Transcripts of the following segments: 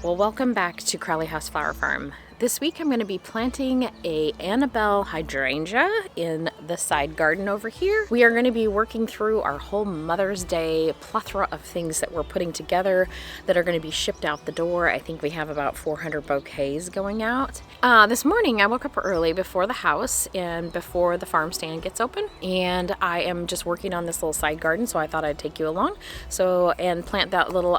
Well, welcome back to Crowley House Flower Farm. This week I'm going to be planting a Annabelle Hydrangea in the side garden over here. We are going to be working through our whole Mother's Day plethora of things that we're putting together that are going to be shipped out the door. I think we have about 400 bouquets going out. This morning I woke up early before the house and before the farm stand gets open, and I am just working on this little side garden, so I thought I'd take you along and plant that little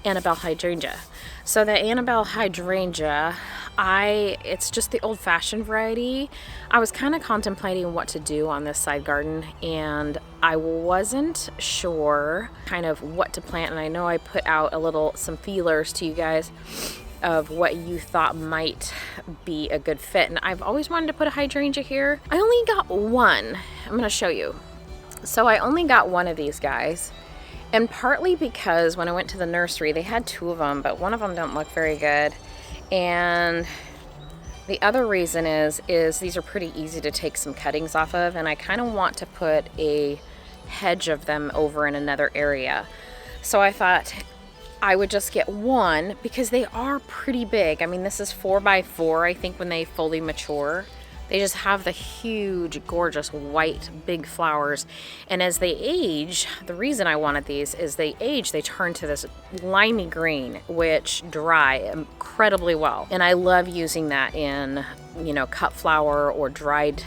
Annabelle Hydrangea. So the Annabelle Hydrangea, it's just the old-fashioned variety. I was kind of contemplating what to do on this side garden, and I wasn't sure kind of what to plant, and I know I put out some feelers to you guys of what you thought might be a good fit, and I've always wanted to put a hydrangea here. I only got one. I'm going to show you. So I only got one of these guys. And partly because when I went to the nursery, they had two of them, but one of them don't look very good. And the other reason is these are pretty easy to take some cuttings off of, and I kind of want to put a hedge of them over in another area. So I thought I would just get one because they are pretty big. I mean, this is 4x4, I think, when they fully mature. They just have the huge, gorgeous, white, big flowers. And as they age, the reason I wanted these is they turn to this limey green, which dry incredibly well. And I love using that in, cut flower or dried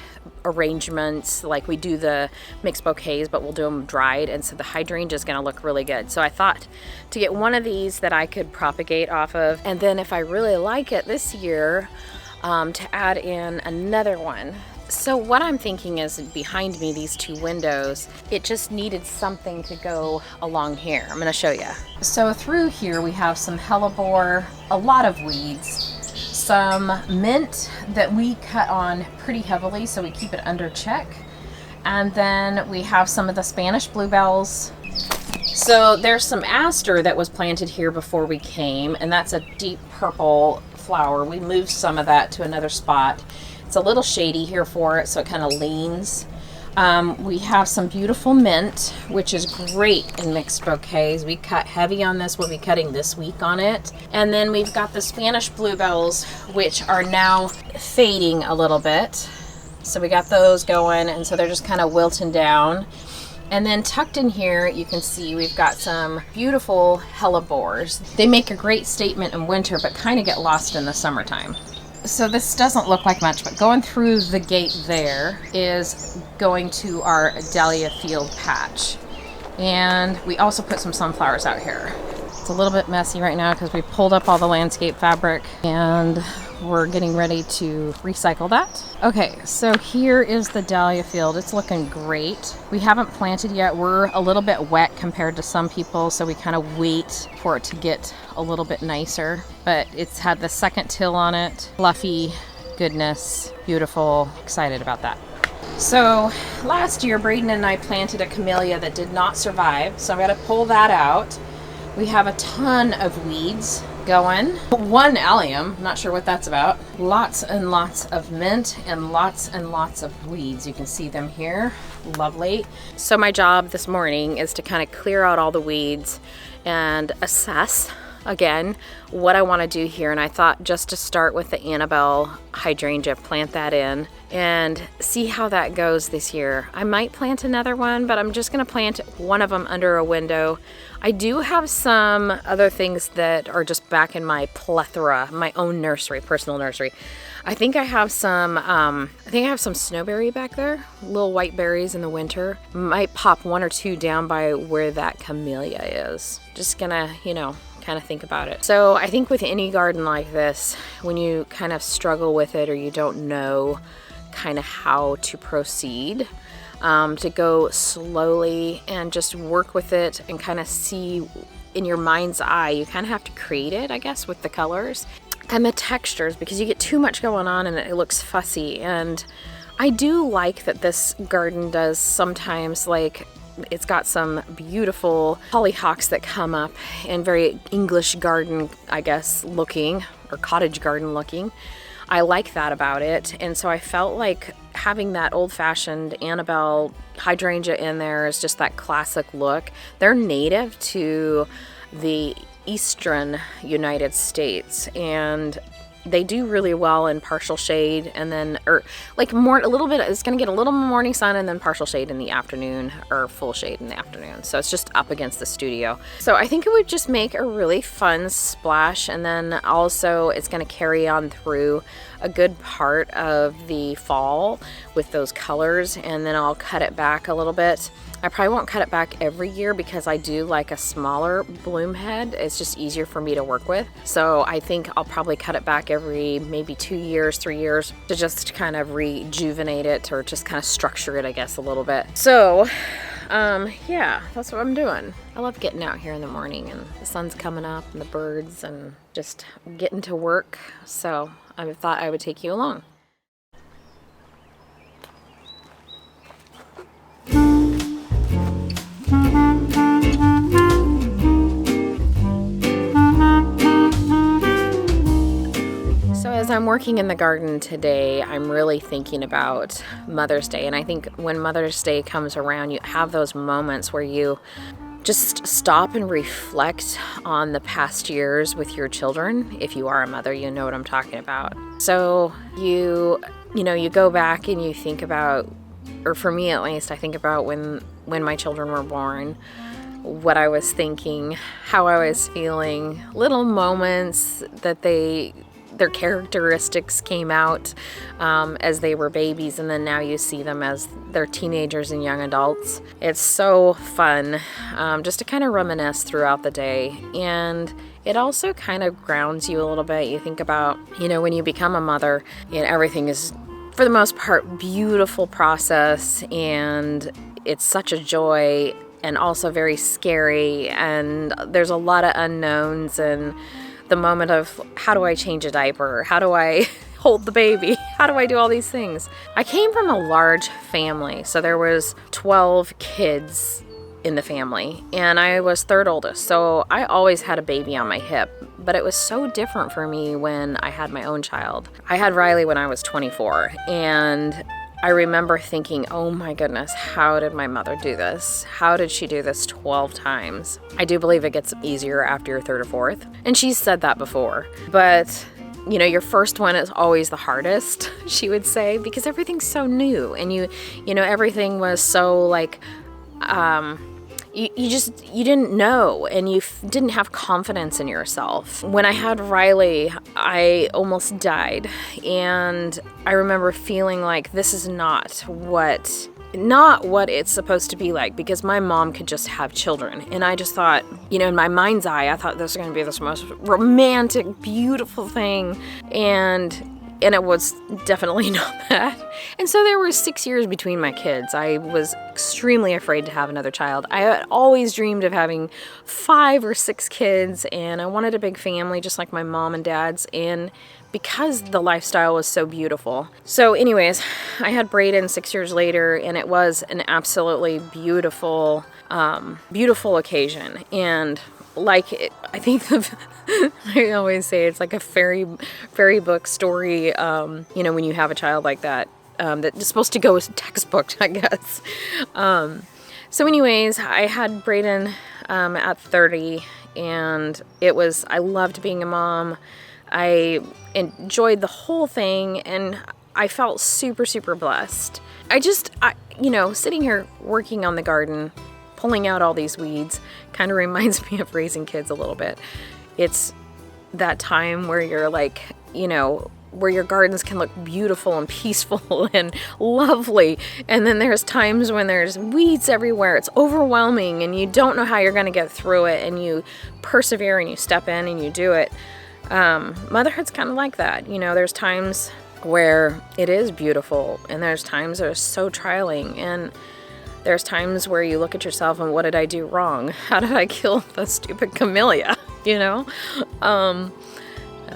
arrangements. Like we do the mixed bouquets, but we'll do them dried. And so the hydrangea is going to look really good. So I thought to get one of these that I could propagate off of. And then if I really like it this year, to add in another one. So what I'm thinking is behind me, these two windows, it just needed something to go along here. I'm going to show you. So through here we have some hellebore, a lot of weeds, some mint that we cut on pretty heavily so we keep it under check, and then we have some of the Spanish bluebells. So there's some aster that was planted here before we came, and that's a deep purple flower. We moved some of that to another spot. It's a little shady here for it, so it kind of leans. We have some beautiful mint, which is great in mixed bouquets. We cut heavy on this. We'll be cutting this week on it. And then we've got the Spanish bluebells, which are now fading a little bit. So we got those going, and so they're just kind of wilting down. And then tucked in here, you can see we've got some beautiful hellebores. They make a great statement in winter, but kind of get lost in the summertime. So this doesn't look like much, but going through the gate there is going to our dahlia field patch. And we also put some sunflowers out here. It's a little bit messy right now because we pulled up all the landscape fabric and we're getting ready to recycle that. Okay, so here is the dahlia field. It's looking great. We haven't planted yet. We're a little bit wet compared to some people, so we kind of wait for it to get a little bit nicer. But it's had the second till on it. Fluffy goodness, beautiful, excited about that. So last year, Braden and I planted a camellia that did not survive, so I'm gonna pull that out. We have a ton of weeds going. One allium, not sure what that's about. Lots and lots of mint and lots of weeds. You can see them here. Lovely. So my job this morning is to kind of clear out all the weeds and assess again what I want to do here. And I thought just to start with the Annabelle Hydrangea, plant that in and see how that goes this year. I might plant another one, but I'm just going to plant one of them under a window. I do have some other things that are just back in my plethora, my own nursery, personal nursery. I think I have some snowberry back there, little white berries in the winter. Might pop one or two down by where that camellia is. Just gonna, kind of think about it. So I think with any garden like this, when you kind of struggle with it or you don't know kind of how to proceed, to go slowly and just work with it and kind of see in your mind's eye. You kind of have to create it, I guess, with the colors and the textures, because you get too much going on and it looks fussy. And I do like that this garden does sometimes, like, it's got some beautiful hollyhocks that come up and very English garden, I guess, looking, or cottage garden looking. I like that about it. And so I felt like having that old-fashioned Annabelle Hydrangea in there is just that classic look. They're native to the eastern United States, and they do really well in partial shade, and then, or like more, a little bit, it's gonna get a little morning sun and then partial shade in the afternoon, or full shade in the afternoon. So it's just up against the studio. So I think it would just make a really fun splash, and then also it's gonna carry on through a good part of the fall with those colors, and then I'll cut it back a little bit. I probably won't cut it back every year because I do like a smaller bloom head. It's just easier for me to work with. So I think I'll probably cut it back every maybe 2 years, 3 years to just kind of rejuvenate it, or just kind of structure it, I guess, a little bit. So yeah, that's what I'm doing. I love getting out here in the morning and the sun's coming up and the birds and just getting to work. So I thought I would take you along. As I'm working in the garden today, I'm really thinking about Mother's Day. And I think when Mother's Day comes around, you have those moments where you just stop and reflect on the past years with your children. If you are a mother, you know what I'm talking about. So you go back and you think about, or for me at least, I think about when my children were born, what I was thinking, how I was feeling, little moments that their characteristics came out as they were babies, and then now you see them as they're teenagers and young adults. It's so fun just to kind of reminisce throughout the day, and it also kind of grounds you a little bit. You think about, when you become a mother, everything is, for the most part, beautiful process, and it's such a joy, and also very scary, and there's a lot of unknowns, and the moment of, how do I change a diaper? How do I hold the baby? How do I do all these things? I came from a large family, so there was 12 kids in the family, and I was third oldest, so I always had a baby on my hip, but it was so different for me when I had my own child. I had Riley when I was 24, and I remember thinking, oh my goodness, how did my mother do this? How did she do this 12 times? I do believe it gets easier after your third or fourth. And she's said that before. But, your first one is always the hardest, she would say, because everything's so new. And everything was so like, you didn't know, and you didn't have confidence in yourself. When I had Riley, I almost died, and I remember feeling like this is not what it's supposed to be like, because my mom could just have children, and I just thought, in my mind's eye, I thought this was going to be this most romantic, beautiful thing, and it was definitely not that. And so there were 6 years between my kids. I was extremely afraid to have another child. I had always dreamed of having 5 or 6 kids, and I wanted a big family just like my mom and dad's, and because the lifestyle was so beautiful. So anyways, I had Brayden 6 years later, and it was an absolutely beautiful, beautiful occasion. And I think I always say it's like a fairy book story, when you have a child like that, that's supposed to go as textbook, I guess. So anyways, I had Brayden at 30, and I loved being a mom. I enjoyed the whole thing, and I felt super, super blessed. Sitting here working on the garden, pulling out all these weeds, kind of reminds me of raising kids a little bit. It's that time where you're like, where your gardens can look beautiful and peaceful and lovely. And then there's times when there's weeds everywhere. It's overwhelming, and you don't know how you're going to get through it, and you persevere and you step in and you do it. Motherhood's kind of like that. There's times where it is beautiful, and there's times that are so trialing, and there's times where you look at yourself and, what did I do wrong? How did I kill the stupid camellia?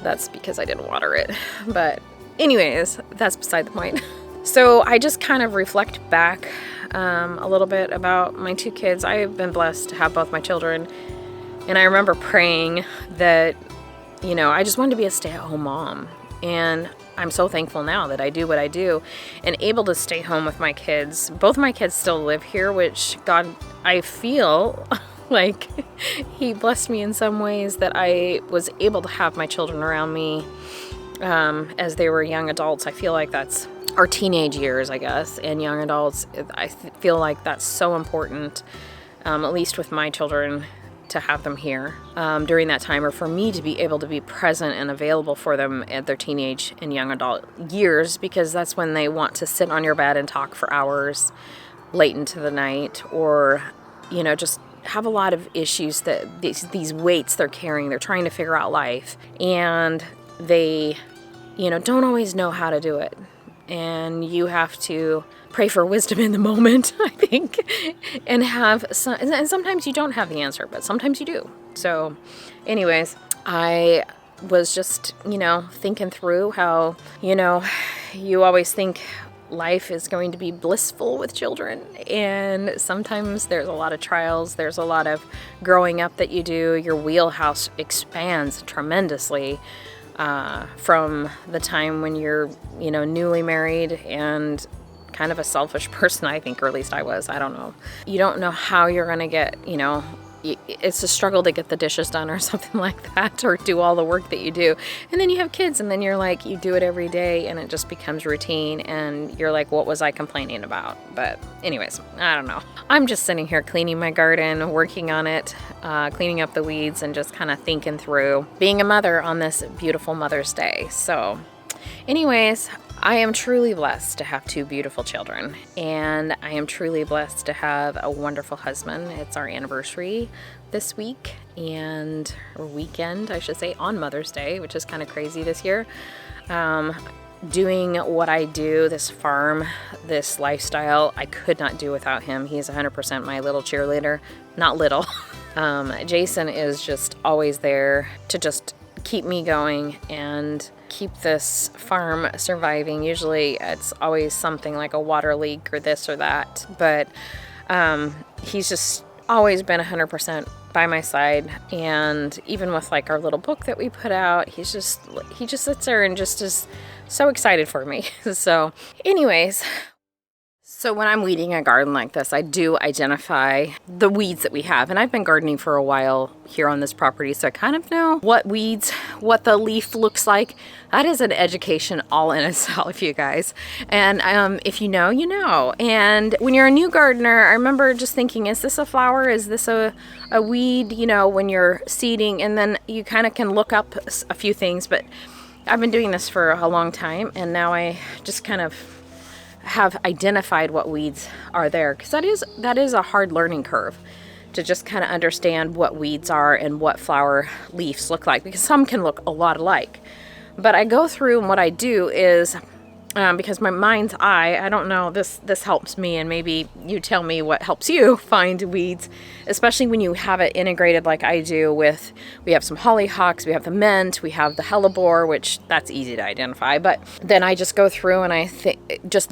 That's because I didn't water it. But anyways, that's beside the point. So I just kind of reflect back a little bit about my 2 kids. I've been blessed to have both my children. And I remember praying that, I just wanted to be a stay-at-home mom. And I'm so thankful now that I do what I do and able to stay home with my kids. Both my kids still live here, which, God, I feel Like, he blessed me in some ways that I was able to have my children around me as they were young adults. I feel like that's our teenage years, I guess, and young adults. I feel like that's so important, at least with my children, to have them here during that time, or for me to be able to be present and available for them at their teenage and young adult years, because that's when they want to sit on your bed and talk for hours late into the night, or, you know, just have a lot of issues that these weights they're carrying. They're trying to figure out life, and they, you know, don't always know how to do it. And you have to pray for wisdom in the moment, I think, and and sometimes you don't have the answer, but sometimes you do. So anyways, I was just, you know, thinking through how, you know, you always think life is going to be blissful with children, and sometimes there's a lot of trials, there's a lot of growing up that you do. Your wheelhouse expands tremendously from the time when you're, you know, newly married and kind of a selfish person, I think, or at least I was. I don't know. You don't know how you're going to get, you know, it's a struggle to get the dishes done or something like that, or do all the work that you do. And then you have kids, and then you're like, you do it every day, and it just becomes routine, and you're like, what was I complaining about? But anyways, I don't know. I'm just sitting here cleaning my garden, working on it, cleaning up the weeds, and just kind of thinking through being a mother on this beautiful Mother's Day. So anyways, I am truly blessed to have two beautiful children, and I am truly blessed to have a wonderful husband. It's our anniversary this week, or weekend, I should say, on Mother's Day, which is kind of crazy this year. Doing what I do, this farm, this lifestyle, I could not do without him. He's 100% my little cheerleader. Not little. Jason is just always there to just keep me going and keep this farm surviving. Usually it's always something like a water leak or this or that, but he's just always been 100% by my side. And even with like our little book that we put out, he just sits there and just is so excited for me. So anyways, so when I'm weeding a garden like this, I do identify the weeds that we have. And I've been gardening for a while here on this property, so I kind of know what weeds, what the leaf looks like. That is an education all in itself, you guys. And if you know, you know. And when you're a new gardener, I remember just thinking, is this a flower? Is this a weed? You know, when you're seeding, and then you kind of can look up a few things. But I've been doing this for a long time, and now I just kind of have identified what weeds are there, because that is a hard learning curve to just kind of understand what weeds are and what flower leaves look like, because some can look a lot alike. But I go through, and what I do is, because my mind's eye, I don't know, this helps me, and maybe you tell me what helps you find weeds, especially when you have it integrated like I do with, we have some hollyhocks, we have the mint, we have the hellebore, which that's easy to identify. But then I just go through and I just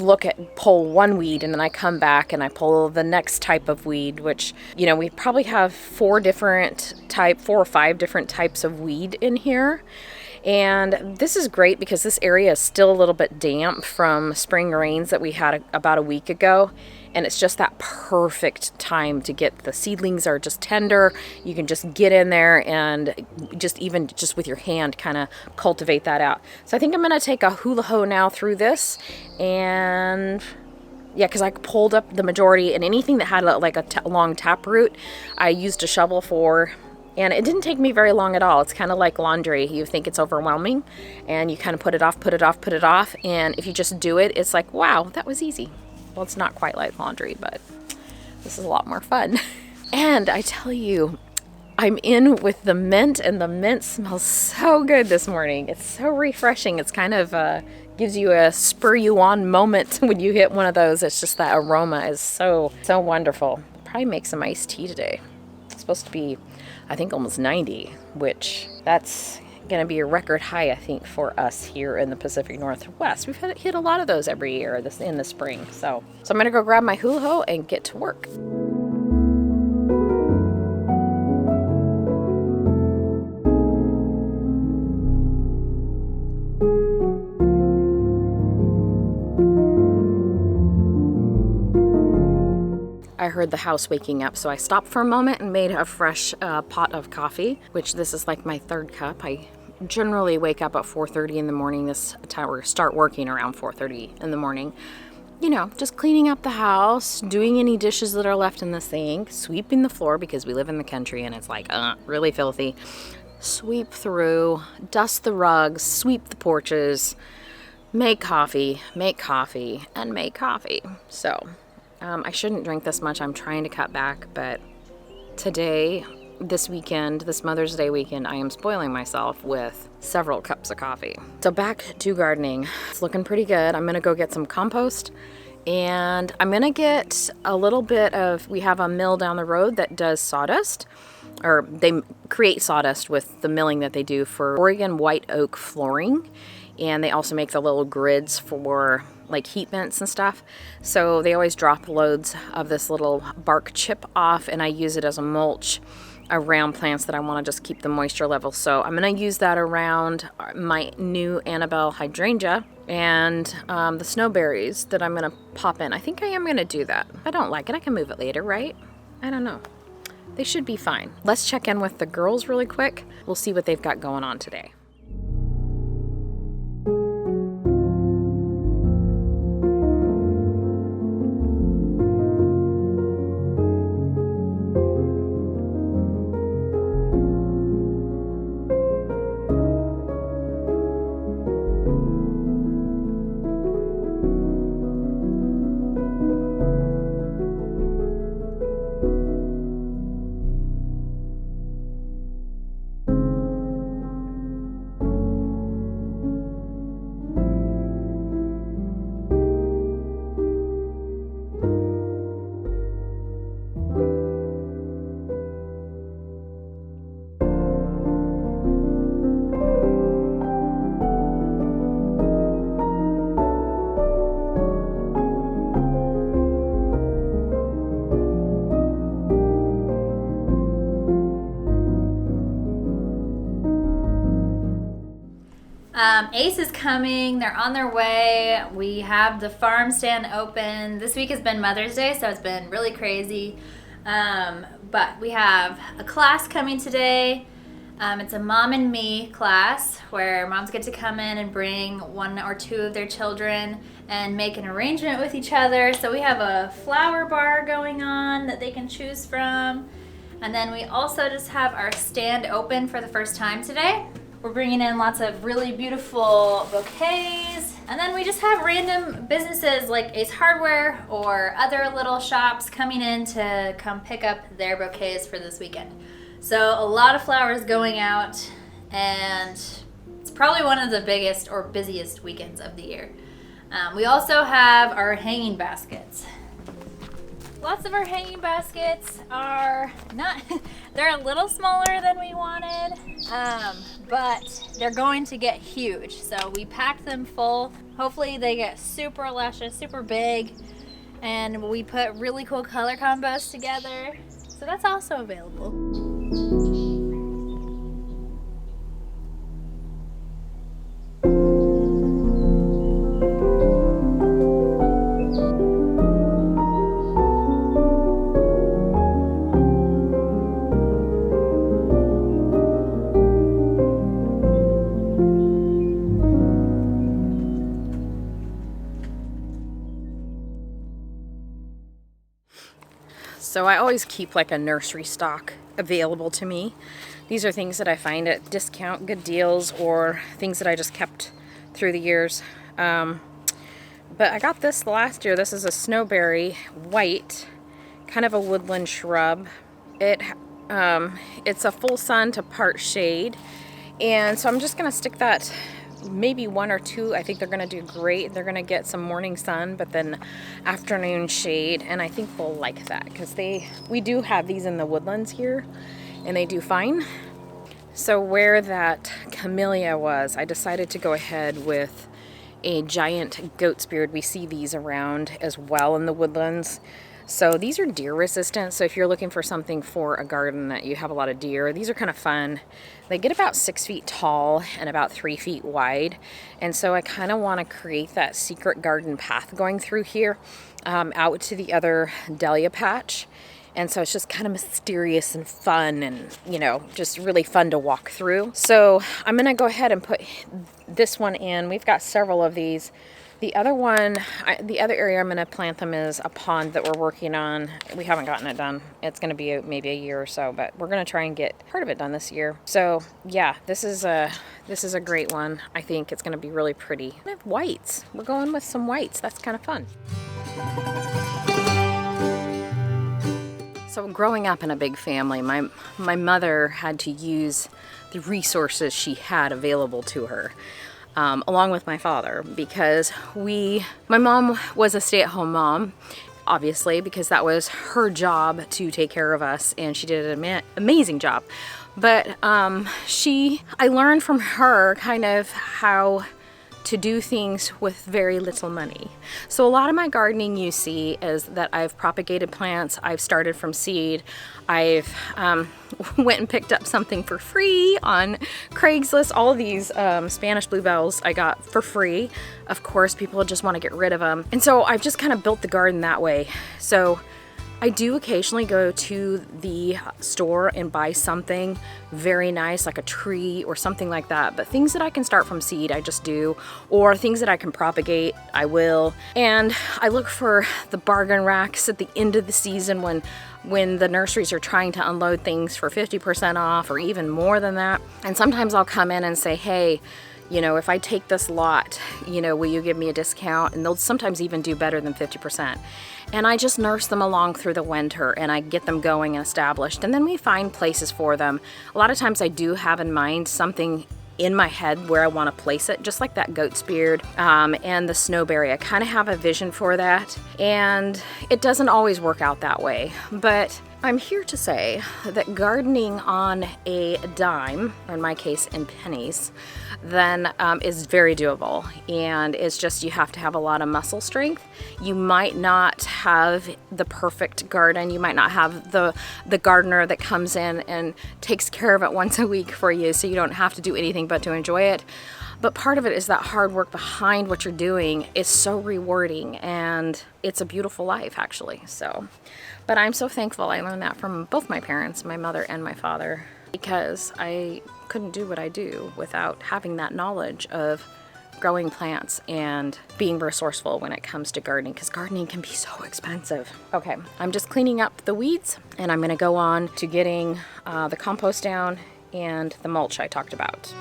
pull one weed, and then I come back and I pull the next type of weed, which, you know, we probably have 4 or 5 different types of weed in here. And this is great because this area is still a little bit damp from spring rains that we had about a week ago. And it's just that perfect time to get, the seedlings are just tender. You can just get in there and just with your hand kind of cultivate that out. So I think I'm going to take a hula hoe now through this, and yeah, because I pulled up the majority, and anything that had a long taproot, I used a shovel for. And it didn't take me very long at all. It's kind of like laundry. You think it's overwhelming, and you kind of put it off. And if you just do it, it's like, wow, that was easy. Well, it's not quite like laundry, but this is a lot more fun. And I tell you, I'm in with the mint, and the mint smells so good this morning. It's so refreshing. It's kind of gives you a spur you on moment when you hit one of those. It's just that aroma is so wonderful. Probably make some iced tea today. It's supposed to be, I think, almost 90, which that's going to be a record high, I think, for us here in the Pacific Northwest. We've hit a lot of those every year in the spring. So I'm going to go grab my hula hoe and get to work. I heard the house waking up, so I stopped for a moment and made a fresh pot of coffee, which this is like my third cup. I generally wake up at 4:30 in the morning this time, or start working around 4:30 in the morning. You know, just cleaning up the house, doing any dishes that are left in the sink, sweeping the floor because we live in the country and it's like really filthy. Sweep through, dust the rugs, sweep the porches, make coffee, and make coffee. So I shouldn't drink this much. I'm trying to cut back, but today, this weekend, this Mother's Day weekend, I am spoiling myself with several cups of coffee. So back to gardening. It's looking pretty good. I'm gonna go get some compost, and I'm gonna get a little bit of, we have a mill down the road that does sawdust, or they create sawdust with the milling that they do for Oregon white oak flooring. And they also make the little grids for like heat vents and stuff. So they always drop loads of this little bark chip off, and I use it as a mulch around plants that I want to just keep the moisture level. So I'm going to use that around my new Annabelle Hydrangea and the snowberries that I'm going to pop in. I think I am going to do that. If I don't like it, I can move it later, right? I don't know. They should be fine. Let's check in with the girls really quick. We'll see what they've got going on today. Ace is coming. They're on their way. We have the farm stand open. This week has been Mother's Day, so it's been really crazy. But we have a class coming today. It's a mom and me class where moms get to come in and bring one or two of their children and make an arrangement with each other. So we have a flower bar going on that they can choose from. And then we also just have our stand open for the first time today. We're bringing in lots of really beautiful bouquets. And then we just have random businesses like Ace Hardware or other little shops coming in to come pick up their bouquets for this weekend. So a lot of flowers going out, and it's probably one of the biggest or busiest weekends of the year. We also have our hanging baskets. Lots of our hanging baskets are not, they're a little smaller than we wanted, but they're going to get huge. So we packed them full. Hopefully they get super luscious, super big, and we put really cool color combos together. So that's also available. So I always keep like a nursery stock available to me. These are things that I find at discount, good deals, or things that I just kept through the years. But I got this last year. This is a snowberry, white, kind of a woodland shrub. It's a full sun to part shade. And so I'm just gonna stick that maybe one or two. I think they're gonna do great. They're gonna get some morning sun, but then afternoon shade, and I think they'll like that because we do have these in the woodlands here, and they do fine. So where that camellia was, I decided to go ahead with a giant goat's beard. We see these around as well in the woodlands. So these are deer resistant. So if you're looking for something for a garden that you have a lot of deer, these are kind of fun. They get about 6 feet tall and about 3 feet wide. And so I kind of want to create that secret garden path going through here out to the other dahlia patch. And so it's just kind of mysterious and fun and, you know, just really fun to walk through. So I'm going to go ahead and put this one in. We've got several of these. The other one, the other area I'm going to plant them is a pond that we're working on. We haven't gotten it done. It's going to be maybe a year or so, but we're going to try and get part of it done this year. So yeah, this is a great one. I think it's going to be really pretty. I have whites. We're going with some whites. That's kind of fun. So growing up in a big family, my mother had to use the resources she had available to her, along with my father, because my mom was a stay-at-home mom, obviously, because that was her job to take care of us, and she did an amazing job. But I learned from her kind of how to do things with very little money. So a lot of my gardening you see is that I've propagated plants, I've started from seed, I've went and picked up something for free on Craigslist. All of these Spanish bluebells I got for free. Of course, people just want to get rid of them. And so I've just kind of built the garden that way. So I do occasionally go to the store and buy something very nice, like a tree or something like that. But things that I can start from seed, I just do. Or things that I can propagate, I will. And I look for the bargain racks at the end of the season when the nurseries are trying to unload things for 50% off or even more than that. And sometimes I'll come in and say, hey, you know, if I take this lot, you know, will you give me a discount? And they'll sometimes even do better than 50%. And I just nurse them along through the winter and I get them going and established. And then we find places for them. A lot of times I do have in mind something in my head where I want to place it, just like that goat's beard and the snowberry. I kind of have a vision for that. And it doesn't always work out that way. But I'm here to say that gardening on a dime, or in my case in pennies, then is very doable. And it's just you have to have a lot of muscle strength. You might not have the perfect garden. You might not have the gardener that comes in and takes care of it once a week for you, so you don't have to do anything but to enjoy it. But part of it is that hard work behind what you're doing is so rewarding, and it's a beautiful life, actually. So, but I'm so thankful I learned that from both my parents, my mother and my father, because I couldn't do what I do without having that knowledge of growing plants and being resourceful when it comes to gardening, because gardening can be so expensive. Okay, I'm just cleaning up the weeds, and I'm gonna go on to getting the compost down and the mulch I talked about.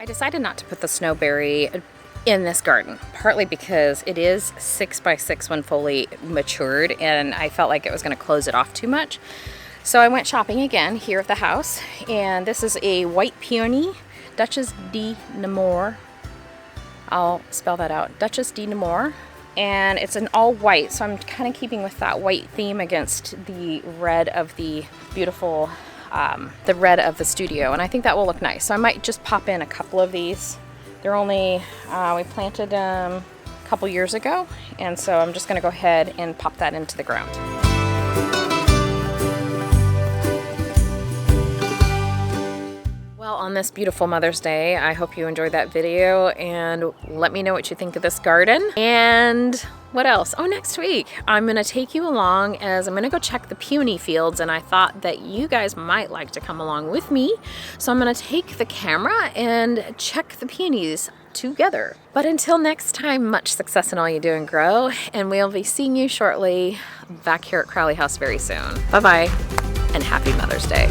Decided not to put the snowberry in this garden, partly because it is 6 by 6 when fully matured, and I felt like it was going to close it off too much. So I went shopping again here at the house, and this is a white peony, Duchess de Nemours. I'll spell that out, Duchess de Nemours, and it's an all white, so I'm kind of keeping with that white theme against the red of the beautiful the red of the studio, and I think that will look nice. So I might just pop in a couple of these. They're only, we planted them a couple years ago, and so I'm just gonna go ahead and pop that into the ground. Well, on this beautiful Mother's Day, I hope you enjoyed that video, and let me know what you think of this garden. And what else? Oh, next week, I'm gonna take you along as I'm gonna go check the peony fields, and I thought that you guys might like to come along with me. So I'm gonna take the camera and check the peonies together. But until next time, much success in all you do and grow, and we'll be seeing you shortly back here at Crowley House very soon. Bye-bye, and happy Mother's Day.